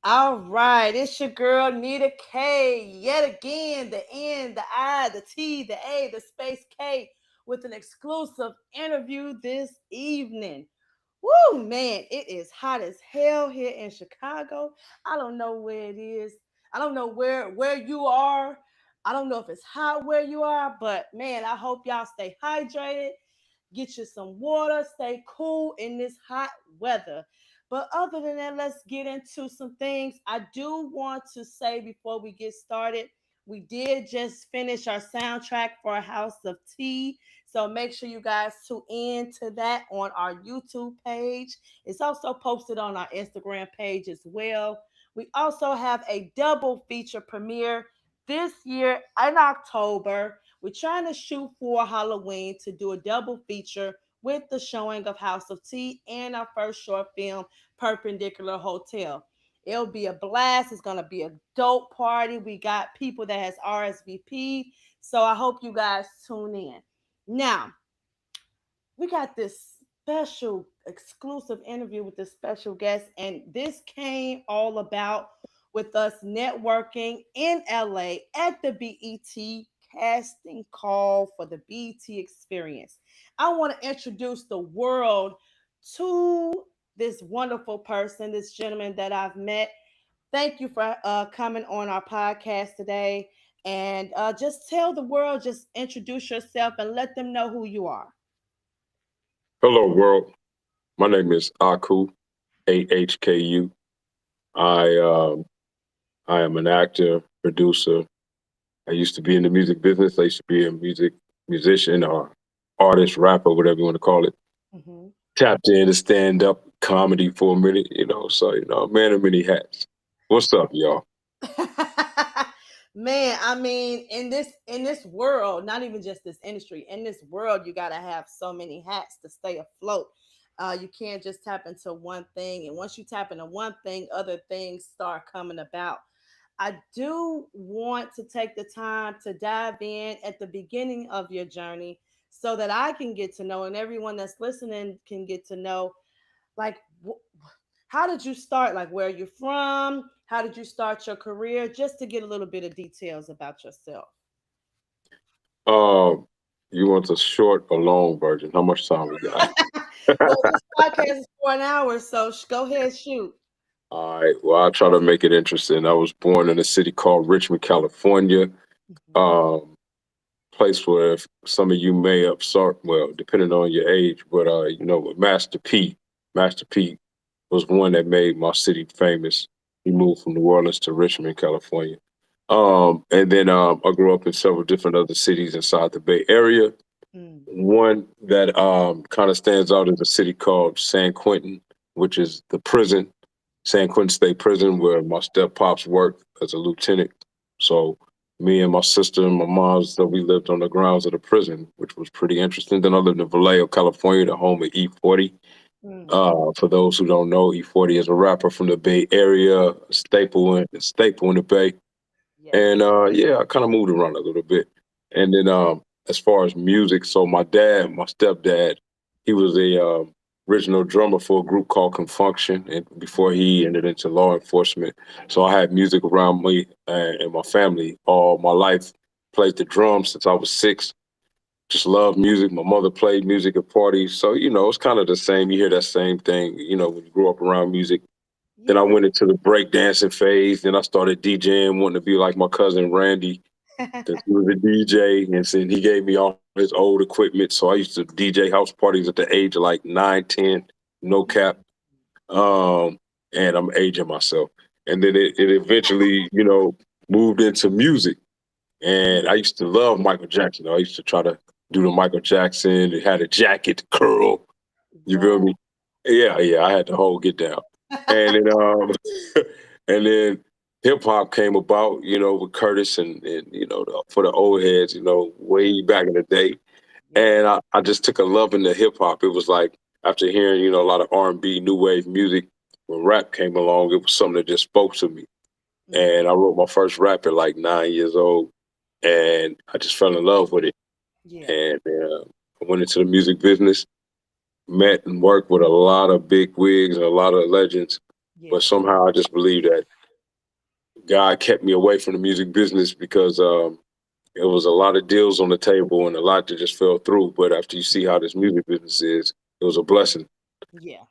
All right, it's your girl Nita K. Yet again, the N, the I, the T, the A, the space K, with an exclusive interview this evening. Woo, man, it is hot as hell here in Chicago. I don't know where it is. I don't know where you are. I don't know if it's hot where you are, but man, I hope y'all stay hydrated. Get you some water, stay cool in this hot weather. But other than that, let's get into some things. I do want to say before we get started, we did just finish our soundtrack for House of Tea. So make sure you guys tune in to that on our YouTube page. It's also posted on our Instagram page as well. We also have a double feature premiere this year in October. We're trying to shoot for Halloween to do a double feature with the showing of House of Tea and our first short film, Perpendicular Hotel. It'll be a blast. It's gonna be a dope party. We got people that has RSVP. So I hope you guys tune in. Now, we got this special exclusive interview with this special guest, and this came all about with us networking in LA at the BET casting call for the BET experience. I want to introduce the world to this wonderful person, this gentleman that I've met. Thank you for coming on our podcast today. And just tell the world, just introduce yourself and let them know who you are. Hello, world. My name is Ahku, AHKU. I I am an actor, producer. I used to be in the music business. I used to be a musician or artist, rapper, whatever you want to call it. Mhm. Tapped into stand up comedy for a minute, So man of many hats. What's up, y'all? Man, I mean, in this world, not even just this industry, in this world, you gotta have so many hats to stay afloat. You can't just tap into one thing, and once you tap into one thing, other things start coming about. I do want to take the time to dive in at the beginning of your journey so that I can get to know, and everyone that's listening can get to know, like, how did you start? Like, where you're from? How did you start your career? Just to get a little bit of details about yourself. Um, you want a short or long version? How much time we got? Well, this podcast is for an hour, so go ahead, shoot. All right. Well, I'll try to make it interesting. I was born in a city called Richmond, California. Mhm. Um, Place where some of you may have saw, well, depending on your age, but with Master P was one that made my city famous. He moved from New Orleans to Richmond, California. And then I grew up in several different other cities inside the Bay Area. Mm. One that kind of stands out is a city called San Quentin, which is the prison, San Quentin State Prison, where my step pops worked as a lieutenant. So me and my sister and my mom, so we lived on the grounds of the prison, which was pretty interesting. Then I lived in Vallejo, California, the home of E40. Mm. For those who don't know, E40 is a rapper from the Bay Area, a staple in the Bay. Yes. And yeah, I kind of moved around a little bit. And then as far as music, so my stepdad, he was a original drummer for a group called Confunction, and before he entered into law enforcement. So I had music around me and my family all my life. Played the drums since I was 6. Just loved music. My mother played music at parties. So, it's kind of the same. You hear that same thing, when you grew up around music. Then I Yeah. went into the break dancing phase. Then I started DJing, wanting to be like my cousin Randy, because he was a DJ, and then he gave me all his old equipment. So I used to DJ house parties at the age of like 9, 10, no cap. Um, and I'm aging myself. And then it eventually, moved into music. And I used to love Michael Jackson. I used to try to do the Michael Jackson. It had a jacket, curl. You feel Wow. me? Yeah, yeah. I had the whole get down. And then and then hip hop came about, with Curtis and for the old heads, way back in the day. Yes. And I just took a love into hip hop. It was like after hearing, a lot of R&B, new wave music, when rap came along, it was something that just spoke to me. Mm. And I wrote my first rap at like 9 years old, and I just fell in love with it. Yeah. And I went into the music business, met and worked with a lot of big wigs and a lot of legends. But Yes. somehow I just believe that God kept me away from the music business because it was a lot of deals on the table and a lot that just fell through. But after you see how this music business is, it was a blessing. Yeah.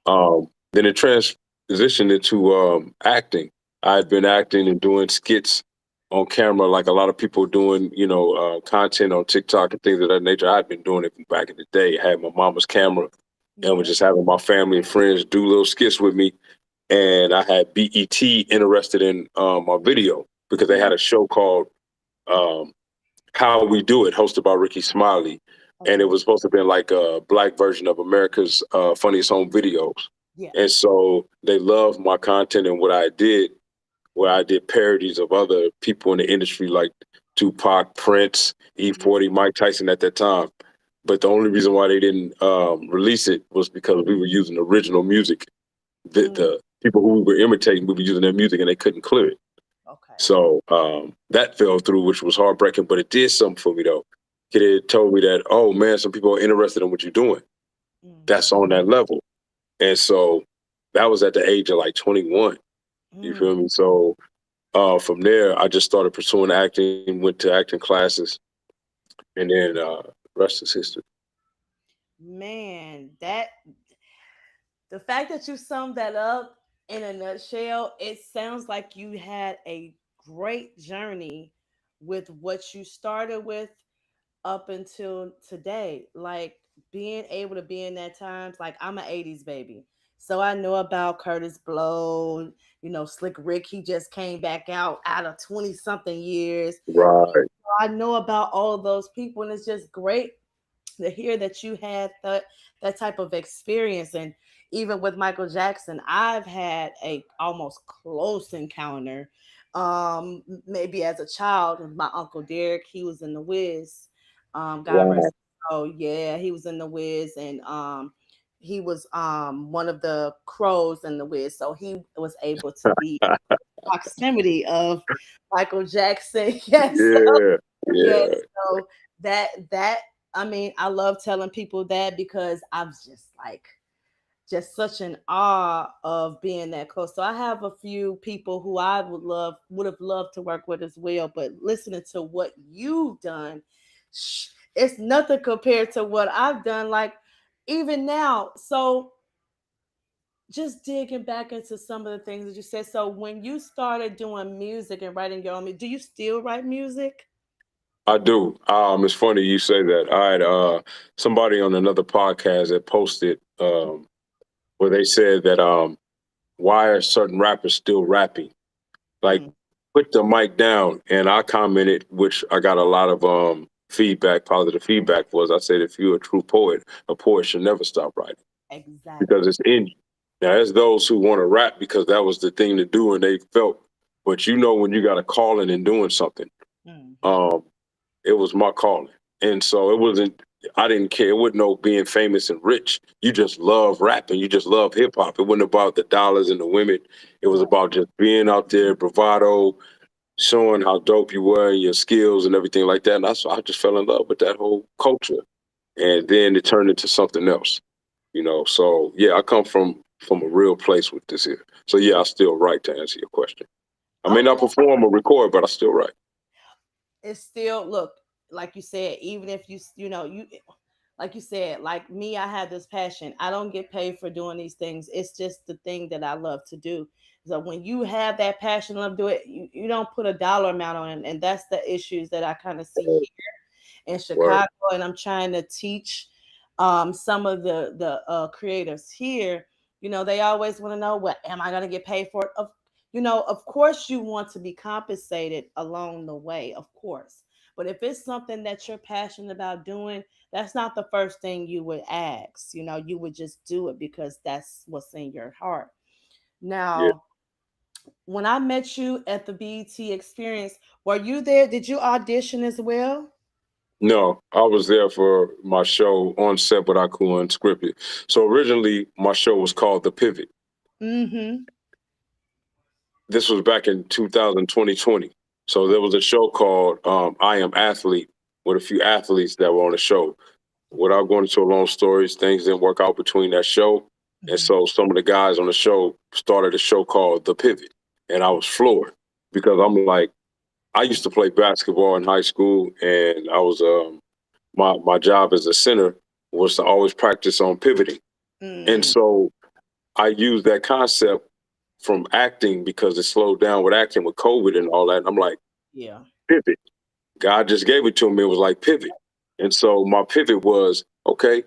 Then it transitioned into acting. I had been acting and doing skits on camera, like a lot of people doing, content on TikTok and things of that nature. I'd been doing it from back in the day. I had my mama's camera and was Yeah. just having my family and friends do little skits with me. And I had BET interested in my video because they had a show called um, How We Do It, hosted by Ricky Smiley. And it Okay. was supposed to be like a black version of America's Funniest Home Videos. Yeah. And so they loved my content and what I did, where I did parodies of other people in the industry like Tupac, Prince, Yeah. E40, Mike Tyson at that time. But the only reason why they didn't release it was because we were using original music. Mm, The people who we were imitating, we were using their music and they couldn't clear it. okay. So that fell through, which was heartbreaking, but it did something for me though. It told me that, oh man, some people are interested in what you're doing. Mm, That's on that level. And so that was at the age of like 21. You mm. feel me? So from there, I just started pursuing acting, went to acting classes, and then rest is history. Man, that the fact that you summed that up in a nutshell, it sounds like you had a great journey with what you started with up until today. Like being able to be in that times, like I'm an 80s baby. So I know about Curtis Blow, Slick Rick, he just came back out of 20 something years. Right. I know about all of those people, and it's just great to hear that you had that type of experience. And even with Michael Jackson, I've had a almost close encounter. Maybe as a child with my uncle Derek, he was in the Wiz. God rest Wow. his soul. Yeah, he was in the Wiz, and he was one of the crows in the Wiz, so he was able to be proximity of Michael Jackson. Yes, Yeah. yes. Yeah. So that I mean, I love telling people that because I'm just like just such an awe of being that close. So I have a few people who I would have loved to work with as well. But listening to what you've done, it's nothing compared to what I've done. Like even now, so just digging back into some of the things that you said. So when you started doing music and writing your own, do you still write music? I do. It's funny you say that. I had somebody on another podcast that posted where they said that why are certain rappers still rapping? Like, Mm, put the mic down. And I commented, which I got a lot of feedback, positive feedback was I said, if you're a true poet, a poet should never stop writing because exactly. it's in you. Now, there's those who want to rap because that was the thing to do and they felt, but when you got a calling and doing something, Hmm. um, it was my calling. And so it wasn't, I didn't care. It wasn't no being famous and rich. You just love rapping. You just love hip hop. It wasn't about the dollars and the women. It was Right. about just being out there, bravado, showing how dope you were and your skills and everything like that. And I just fell in love with that whole culture. And then it turned into something else. So yeah, I come from a real place with this here. So yeah, I still write to answer your question. I may not Okay. perform or record, but I still write. It's still look like you said. Even if you like you said, like me, I have this passion. I don't get paid for doing these things. It's just the thing that I love to do. So when you have that passion, love to do it. You don't put a dollar amount on it, and that's the issues that I kind of see in Right. Chicago, and I'm trying to teach some of the creators here. They always want to know, what am I going to get paid for it? Of course, you want to be compensated along the way, of course. But if it's something that you're passionate about doing, that's not the first thing you would ask. You would just do it because that's what's in your heart. Yeah. Now, when I met you at the BET experience, were you there? Did you audition as well? No, I was there for my show on set with Ahku unscripted. So originally, my show was called The Pivot. Mm-hmm. This was back in 2020. So there was a show called I Am Athlete with a few athletes that were on the show. Okay. Without going into a long story, things didn't work out between that show. And Hmm. so some of the guys on the show started a show called The Pivot. And I was floored because I'm like, I used to play basketball in high school, and I was my job as a center was to always practice on pivoting, and Mm, so I used that concept from acting because it slowed down with acting with COVID and all that. And I'm like, yeah. pivot. God just gave it to me. It was like pivot. And so my pivot was, okay,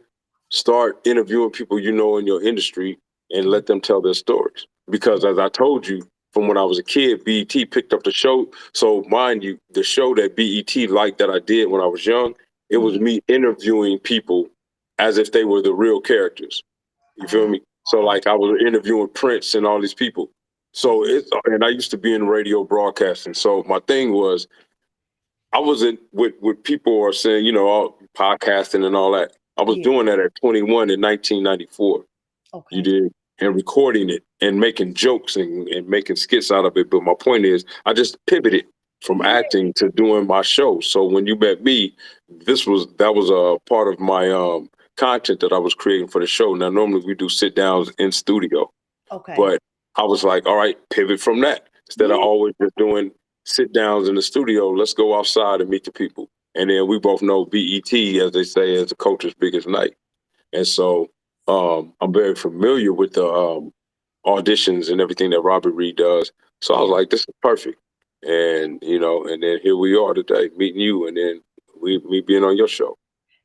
start interviewing people you know in your industry and Mm, let them tell their stories. Because as I told you, from when I was a kid, BET picked up the show. So mind you, the show that BET liked that I did when I was young, it was mhm. me interviewing people as if they were the real characters. You feel Ah, me? So like I was interviewing Prince and all these people. So mhm. it's and I used to be in radio broadcasting. So my thing was I wasn't with people are saying, all podcasting and all that. I was Yeah. doing that at 21 in 1994. You Okay. did, and recording it and making jokes and making skits out of it. But my point is, I just pivoted from Yeah. acting to doing my show. So when you met me, that was a part of my content that I was creating for the show. Now normally we do sit downs in studio, Okay. but I was like, all right, pivot from that. Instead of Yeah. always just doing sit downs in the studio, let's go outside and meet the people. And then we both know BET, as they say, is the culture's biggest night. And so I'm very familiar with the auditions and everything that Robert Reed does. So I was Yeah. like, this is perfect. And, and then here we are today meeting you and then me being on your show.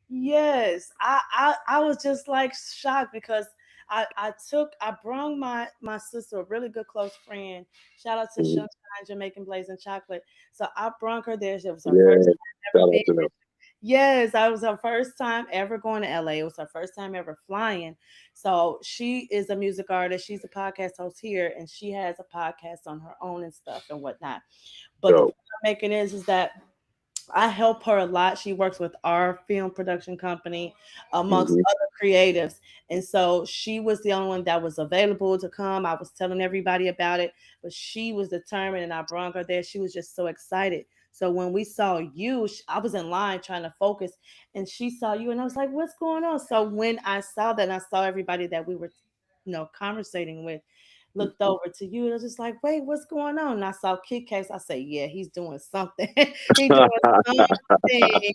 Yes, I was just like shocked because I brung my sister, a really good close friend. Shout out to Mhm. Sunshine Jamaican Blazing Chocolate. So I brung her there. It was her first Yeah. time ever Shout being. out to them. Yes, I was her first time ever going to LA. It was her first time ever flying. So she is a music artist. She's a podcast host here, and she has a podcast on her own and stuff and whatnot. But the So, point I'm making is that I help her a lot. She works with our film production company, amongst mhm. other creatives. And so she was the only one that was available to come. I was telling everybody about it, but she was determined and I brought her there. She was just so excited. So when we saw you, I was in line trying to focus and she saw you and I was like, what's going on? So when I saw that and I saw everybody that we were, conversating with, looked over to you and I was just like, wait, what's going on? And I saw KitKat. I say, yeah, he's doing something. He doing something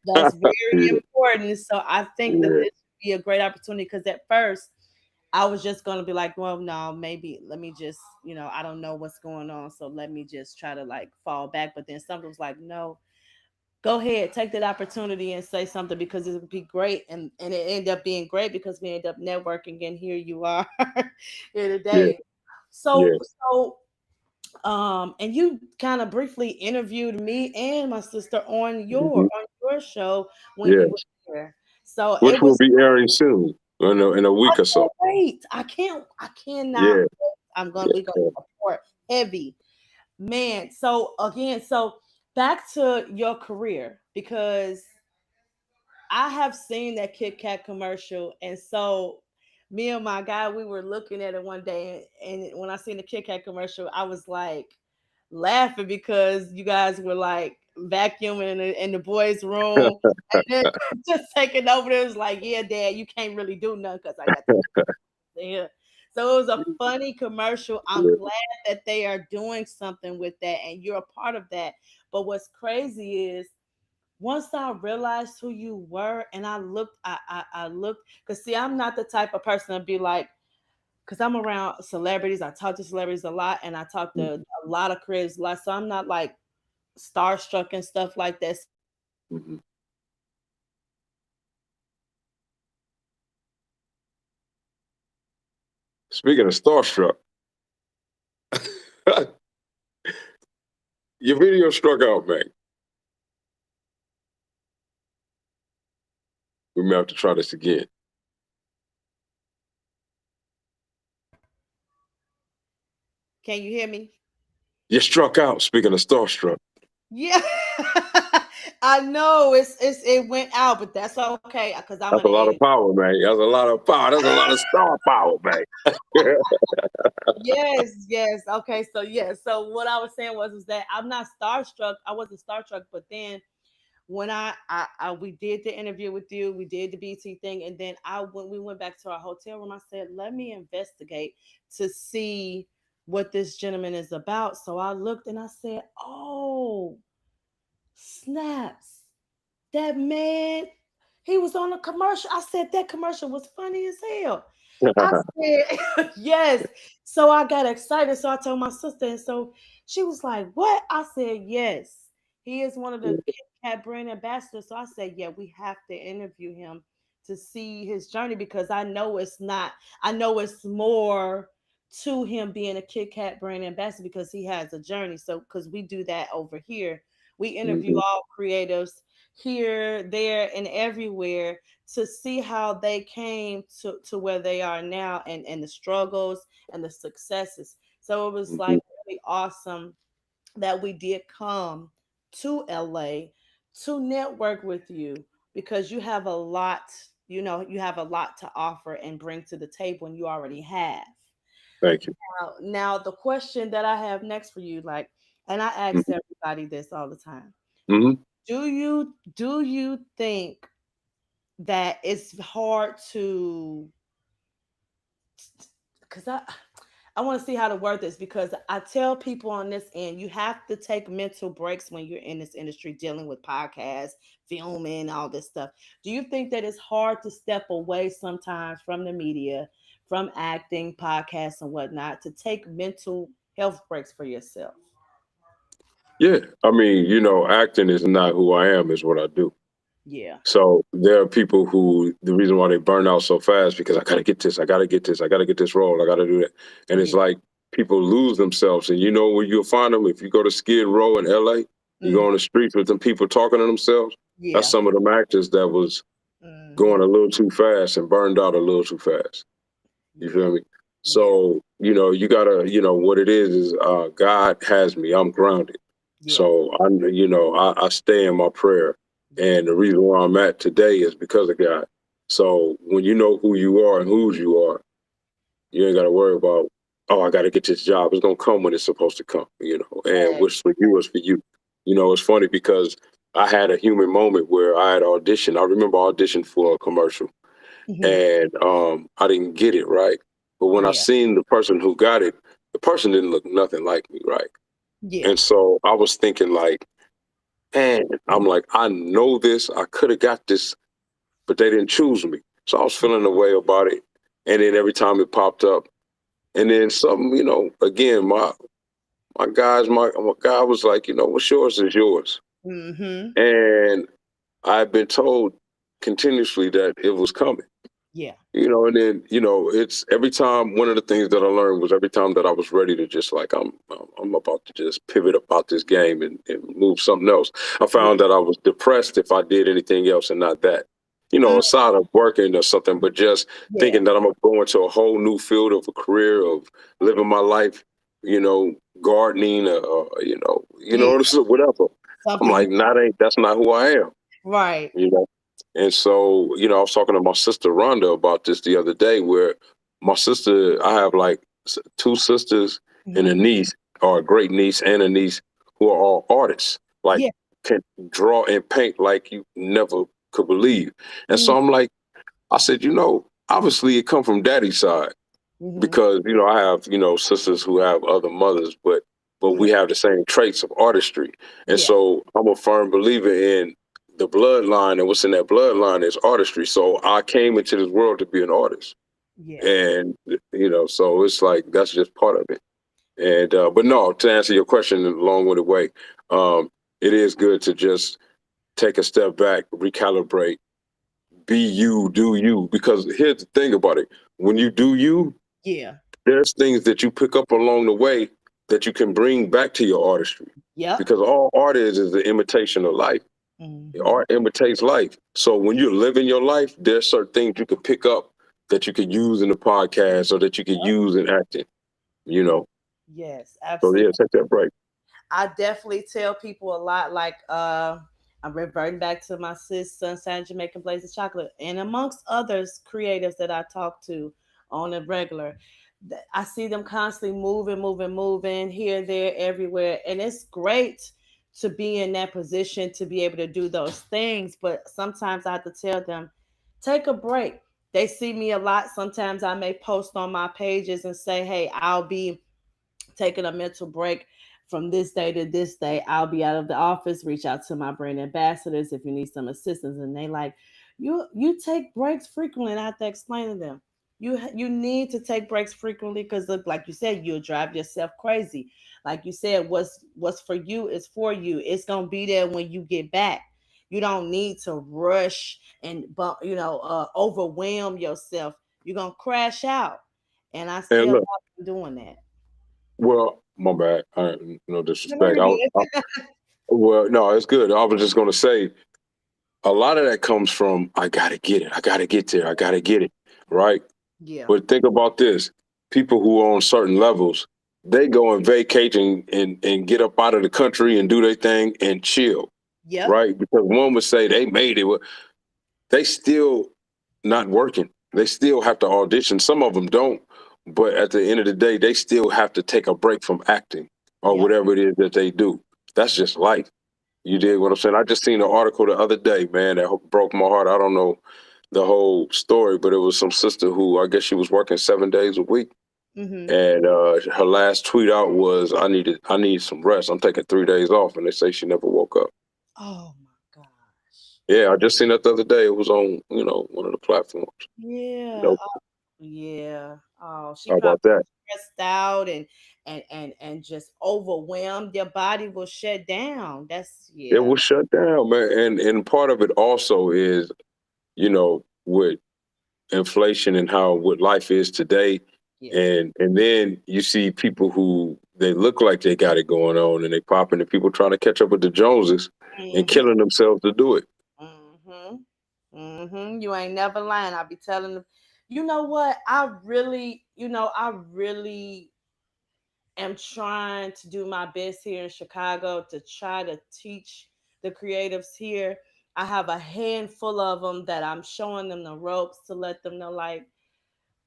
that's very Yeah, important. So I think that yeah, this would be a great opportunity because at first I was just gonna be like, well, no, maybe let me just, I don't know what's going on. So let me just try to like fall back. But then something was like, no, go ahead, take that opportunity and say something because it would be great. And it ended up being great because we ended up networking and here you are here yeah, today. So yeah, so and you kind of briefly interviewed me and my sister on your mhm, show when you were yes. there. So Which it will was be airing soon, in a I week or so. can't wait. I cannot Yeah, wait. We're gonna yeah. report heavy. Man, so again, so back to your career because I have seen that Kit Kat commercial, and so me and my guy, we were looking at it one day, and when I seen the Kit Kat commercial, I was like laughing because you guys were like vacuuming in the boys' room, and then just taking over. It was like, yeah, Dad, you can't really do nothing because I got the here. So it was a funny commercial. I'm Yeah, glad that they are doing something with that, and you're a part of that. But what's crazy is once I realized who you were and I looked, because see, I'm not the type of person to be like, because I'm around celebrities, I talk to celebrities a lot and I talk to mhm, a lot of creators a lot. So I'm not like starstruck and stuff like that. So when I saw you, mhm. I was like, wow, this is amazing. Speaking of starstruck, your video struck out, man. We may have to try this again. Can you hear me? You struck out. Speaking of starstruck, Yeah. I know it went out, but that's okay because I'm gonna that's a edit. lot of power, man. That's a lot of power. That's a lot of star power, man. Yes, yes. Okay, so yeah. So what I was saying was that I'm not starstruck. I wasn't starstruck, but then when I we did the interview with you, we did the BT thing, and then when we went back to our hotel room, I said, let me investigate to see what this gentleman is about. So I looked and I said, "Oh, snaps. That man, he was on a commercial." I said, "That commercial was funny as hell." I said, "Yes." So I got excited. So I told my sister, and so she was like, "What?" I said, "Yes." He is one of the KitKat brand ambassadors. So I said, "Yeah, we have to interview him to see his journey because I know it's not, I know it's more to him being a KitKat brand ambassador because he has a journey." So, because we do that over here, we interview Mm-hmm. all creatives here, there, and everywhere to see how they came to where they are now, and the struggles and the successes. So it was Mm-hmm. like really awesome that we did come to LA to network with you because you have a lot, you have a lot to offer and bring to the table, and you already have. Thank you. Now the question that I have next for you, like, and I ask Mm-hmm. everybody this all the time. Mm-hmm. Do you think that it's hard to, because I want to see how to word this, because I tell people on this end, you have to take mental breaks when you're in this industry dealing with podcasts, filming, all this stuff. Do you think that it's hard to step away sometimes from the media, from acting, podcasts, and whatnot, to take mental health breaks for yourself? Yeah. I mean, acting is not who I am, is what I do. Yeah. So there are people who the reason why they burn out so fast because I gotta get this, I gotta get this, I gotta get this role, I gotta do that. And it's Yeah. like people lose themselves. And you know where you'll find them if you go to Skid Row in LA, you Mm, go on the streets with them people talking to themselves. That's yeah. some of them actors that was Hmm. going a little too fast and burned out a little too fast. You Yeah. feel me? Yeah. So, you gotta, what it is God has me. I'm grounded. Yeah. So I stay in my prayer. Yeah. And the reason where I'm at today is because of God. So when you know who you are and whose you are, you ain't gotta worry about, oh, I gotta get this job. It's gonna come when it's supposed to come. And Right. what's for you is for you. It's funny because I had a human moment where I had auditioned. I remember auditioned for a commercial Hmm. and I didn't get it right. But when I Yeah. seen the person who got it, the person didn't look nothing like me, right? Yeah. And so I was thinking like, man, I'm like, I know this, I could have got this, but they didn't choose me. So I was feeling a way about it. And then every time it popped up, and then something, again, my guy was like, what's yours is yours. Hmm. And I've been told continuously that it was coming. Yeah. And then it's every time. One of the things that I learned was every time that I was ready to just like I'm about to just pivot about this game and move something else. I Yeah. found that I was depressed if I did anything else and not that. Mm, Aside of working or something, but just yeah. thinking that I'm gonna go into a whole new field of a career of living my life. Gardening, Yeah. this is whatever. I'm Something you like, that's not who I am. right. You know. And so, I was talking to my sister Rhonda about this the other day, where my sister, I have like two sisters and a Hmm. niece, or a great niece and a niece, who are all artists, like Yeah. can draw and paint like you never could believe. And Mm, so I'm like, I said, obviously it come from daddy's side hmm. because I have sisters who have other mothers, but Yeah. we have the same traits of artistry, and Yeah. so I'm a firm believer in the bloodline, and what's in that bloodline is artistry. So I came into this world to be an artist, Yes. and so it's like that's just part of it. And but no, to answer your question in a long-winded way, um, it is good to just take a step back, recalibrate, be you, do you. Because here's the thing about it: when you do you, Yeah. there's things that you pick up along the way that you can bring back to your artistry. Yep. Because all art is the imitation of life. Hmm. Art imitates life. So when you're living your life, there's certain things you can pick up that you could use in the podcast or that you could use in acting, you know. Yes, So yeah, absolutely. take that break. I definitely tell people a lot, like I'm reverting back to my sis Sunshine Jamaican Blazing Chocolate, and amongst others creatives that I talk to on a regular. I see them constantly moving here, there, everywhere, and it's great to be in that position to be able to do those things. But sometimes I have to tell them, take a break. They see me a lot. Sometimes I may post on my pages and say, "Hey, I'll be taking a mental break from this day to this day. I'll be out of the office. Reach out to my brand ambassadors if you need some assistance. And they like, you take breaks frequently. And I have to explain to them, you need to take breaks frequently because look, like you said, you'll drive yourself crazy. Like you said, what's for you is for you. It's gonna be there when you get back. You don't need to rush and overwhelm yourself. You're gonna crash out. And I see And a lot look, of them doing that. well, my bad. No No, disrespect. you're good. Well, no, it's good. I was just gonna say a lot of that comes from I gotta get it. I gotta get there. I gotta get it. Right. Yeah. But think about this: people who are on certain levels, they go and vacate and get up out of the country and do their thing and chill. Yep. Right. Because one would say they made it. Well, they still not working. They still have to audition. Some of them don't, but at the end of the day, they still have to take a break from acting or Yep. whatever it is that they do. That's just life. You dig what I'm saying? I just seen an article the other day, man, that broke my heart. I don't know the whole story, but it was some sister who I guess she was working 7 days a week, Mm-hmm. and her last tweet out was, I need some rest. I'm taking 3 days off," and they say she never woke up. Oh my gosh. Yeah, I just seen that the other day. It was on one of the platforms. Yeah. No, Yeah. Oh, she how probably about that? stressed out and just overwhelmed. Your body will shut down. That's It yeah. was shut down, man. And part of it also is, with inflation and how what life is today. Yeah. And then you see people who they look like they got it going on and they pop into people trying to catch up with the Joneses and Mm-hmm. killing themselves to do it. Mm-hmm. Mm-hmm. You ain't never lying. I'll be telling them, you know what? I really am trying to do my best here in Chicago to try to teach the creatives here. I have a handful of them that I'm showing them the ropes to let them know, like,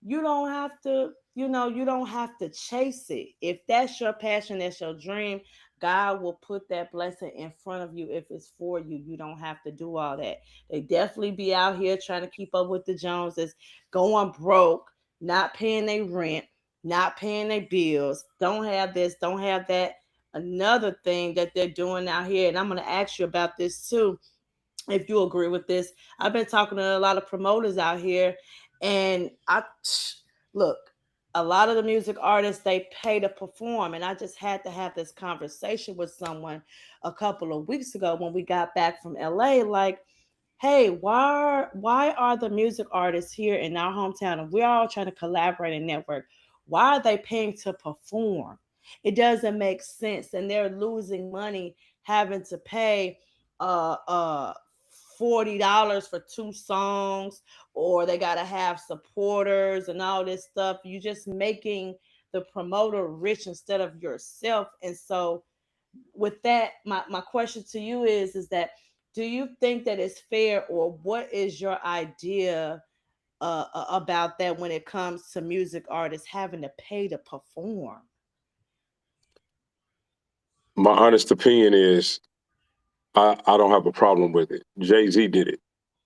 you don't have to, you don't have to chase it. If that's your passion, that's your dream, God will put that blessing in front of you if it's for you. You don't have to do all that. They definitely be out here trying to keep up with the Joneses, going broke, not paying their rent, not paying their bills, don't have this, don't have that. Another thing that they're doing out here, and I'm going to ask you about this too, if you agree with this. I've been talking to a lot of promoters out here, and I look, a lot of the music artists, they pay to perform, and I just had to have this conversation with someone a couple of weeks ago when we got back from LA. Like, hey, why are the music artists here in our hometown, and we're all trying to collaborate and network, why are they paying to perform? It doesn't make sense, and they're losing money having to pay uh uh $40 for two songs, or they got to have supporters and all this stuff. You just making the promoter rich instead of yourself. And so with that, my question to you is that, do you think that it's fair, or what is your idea about that when it comes to music artists having to pay to perform? My honest opinion is I don't have a problem with it. Jay-Z did it.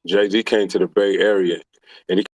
Jay-Z came to the Bay Area and he